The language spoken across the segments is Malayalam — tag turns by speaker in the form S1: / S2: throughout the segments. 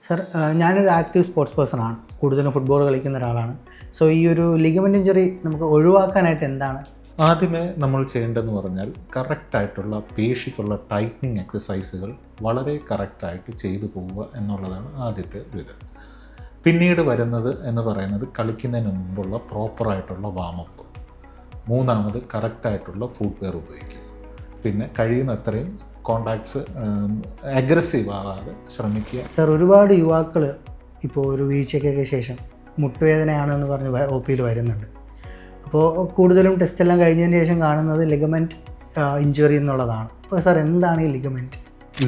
S1: സർ, ഞാനൊരു ആക്റ്റീവ് സ്പോർട്സ് പേഴ്സൺ ആണ്. കൂടുതലും ഫുട്ബോൾ കളിക്കുന്ന ഒരാളാണ്. സോ ഈ ഒരു ലിഗമെൻ്റ് ഇഞ്ചുറി നമുക്ക് ഒഴിവാക്കാനായിട്ട് എന്താണ്?
S2: ആദ്യമേ നമ്മൾ ചെയ്യേണ്ടതെന്ന് പറഞ്ഞാൽ കറക്റ്റായിട്ടുള്ള പേശിക്കുള്ള ടൈറ്റനിങ് എക്സസൈസുകൾ വളരെ കറക്റ്റായിട്ട് ചെയ്തു പോവുക എന്നുള്ളതാണ് ആദ്യത്തെ ഒരു ഇത്. പിന്നീട് വരുന്നത് എന്ന് പറയുന്നത് കളിക്കുന്നതിന് മുമ്പുള്ള പ്രോപ്പറായിട്ടുള്ള വാമപ്പ്. മൂന്നാമത് കറക്റ്റായിട്ടുള്ള ഫുട്വെയർ ഉപയോഗിക്കുക. പിന്നെ കഴിയുന്നത്രയും കോണ്ടാക്ട്സ് അഗ്രസീവ് ആകാതെ ശ്രമിക്കുക.
S1: സർ, ഒരുപാട് യുവാക്കൾ ഇപ്പോൾ ഒരു വീഴ്ചയ്ക്കൊക്കെ ശേഷം മുട്ടുവേദനയാണെന്ന് പറഞ്ഞ് ഒ പിയിൽ വരുന്നുണ്ട്. അപ്പോൾ കൂടുതലും ടെസ്റ്റ് എല്ലാം കഴിഞ്ഞതിന് ശേഷം കാണുന്നത് ലിഗമെൻറ്റ് ഇഞ്ചുറി എന്നുള്ളതാണ്. അപ്പോൾ സാർ, എന്താണ് ഈ ലിഗമെൻറ്റ്?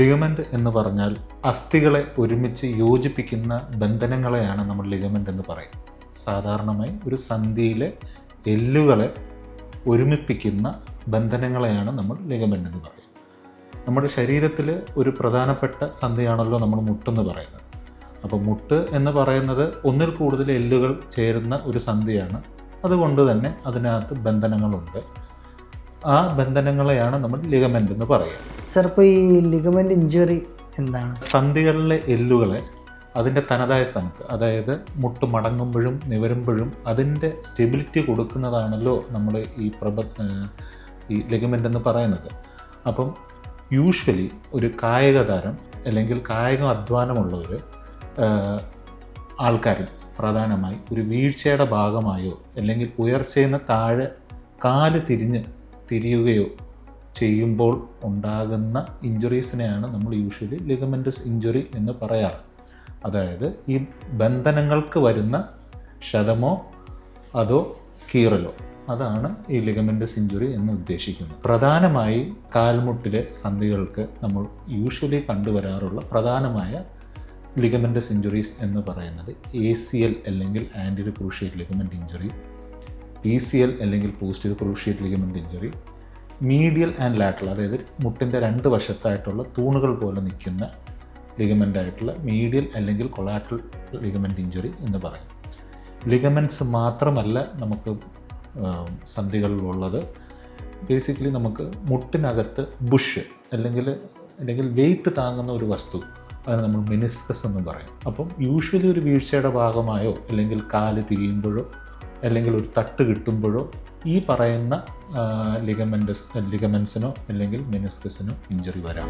S2: ലിഗമെൻറ്റ് എന്ന് പറഞ്ഞാൽ അസ്ഥികളെ ഒരുമിച്ച് യോജിപ്പിക്കുന്ന ബന്ധനങ്ങളെയാണ് നമ്മൾ ലിഗമെൻറ്റ് എന്ന് പറയും. സാധാരണമായി ഒരു സന്ധിയിലെ എല്ലുകളെ ഒരുമിപ്പിക്കുന്ന ബന്ധനങ്ങളെയാണ് നമ്മൾ ലിഗമെൻറ്റ് എന്ന് പറയും. നമ്മുടെ ശരീരത്തിൽ ഒരു പ്രധാനപ്പെട്ട സന്ധിയാണല്ലോ നമ്മൾ മുട്ടെന്ന് പറയുന്നത്. അപ്പോൾ മുട്ട് എന്ന് പറയുന്നത് ഒന്നിൽ കൂടുതൽ എല്ലുകൾ ചേരുന്ന ഒരു സന്ധിയാണ്. അതുകൊണ്ട് തന്നെ അതിനകത്ത് ബന്ധനങ്ങളുണ്ട്. ആ ബന്ധനങ്ങളെയാണ് നമ്മൾ ലിഗമെൻ്റ് എന്ന് പറയുക.
S1: സർ, ഇപ്പോൾ ഈ ലിഗമെൻ്റ് ഇഞ്ചുറി എന്താണ്?
S2: സന്ധികളിലെ എല്ലുകളെ അതിൻ്റെ തനതായ സ്ഥാനത്ത്, അതായത് മുട്ട് മടങ്ങുമ്പോഴും നിവരുമ്പോഴും അതിൻ്റെ സ്റ്റെബിലിറ്റി കൊടുക്കുന്നതാണല്ലോ നമ്മൾ ഈ ലിഗമെൻ്റ് എന്ന് പറയുന്നത്. അപ്പം യൂഷ്വലി ഒരു കായിക താരം അല്ലെങ്കിൽ കായിക അധ്വാനമുള്ളവർ ആൾക്കാരിൽ പ്രധാനമായി ഒരു വീഴ്ചയുടെ ഭാഗമായോ അല്ലെങ്കിൽ ഉയർച്ചയിൽ നിന്ന് താഴെ കാല് തിരിയുകയോ ചെയ്യുമ്പോൾ ഉണ്ടാകുന്ന ഇഞ്ചുറീസിനെയാണ് നമ്മൾ യൂഷ്വലി ലിഗമെൻറ്റസ് ഇഞ്ചുറി എന്ന് പറയാറ്. അതായത് ഈ ബന്ധനങ്ങൾക്ക് വരുന്ന ക്ഷതമോ അതോ കീറലോ, അതാണ് ഈ ലിഗമെൻറ്റസ് ഇഞ്ചുറി എന്ന് ഉദ്ദേശിക്കുന്നത്. പ്രധാനമായി കാൽമുട്ടിലെ സന്ധികൾക്ക് നമ്മൾ യൂഷ്വലി കണ്ടുവരാറുള്ള പ്രധാനമായ ലിഗമെൻറ്റസ് ഇഞ്ചുറീസ് എന്ന് പറയുന്നത് ACL അല്ലെങ്കിൽ anterior cruciate ligament injury, PCL അല്ലെങ്കിൽ posterior cruciate ligament injury, medial and lateral, അതായത് മുട്ടിൻ്റെ രണ്ട് വശത്തായിട്ടുള്ള തൂണുകൾ പോലെ നിൽക്കുന്ന ലിഗമെൻ്റായിട്ടുള്ള മീഡിയൽ അല്ലെങ്കിൽ കൊളാറ്ററൽ ലിഗമെൻറ്റ് ഇഞ്ചുറി എന്ന് പറയും. ലിഗമെൻറ്റ്സ് മാത്രമല്ല നമുക്ക് സന്ധികളിലുള്ളത്. ബേസിക്കലി നമുക്ക് മുട്ടിനകത്ത് ബുഷ് അല്ലെങ്കിൽ വെയിറ്റ് താങ്ങുന്ന ഒരു വസ്തു, അതിന് നമ്മൾ മെനിസ്കസ് എന്ന് പറയും. അപ്പം യൂഷ്വലി ഒരു വീഴ്ചയുടെ ഭാഗമായോ അല്ലെങ്കിൽ കാല് തിരിയുമ്പോഴോ അല്ലെങ്കിൽ ഒരു തട്ട് കിട്ടുമ്പോഴോ ഈ പറയുന്ന ലിഗമെൻറ്റ്സിനോ അല്ലെങ്കിൽ മെനിസ്കസിനോ ഇഞ്ചുറി വരാം.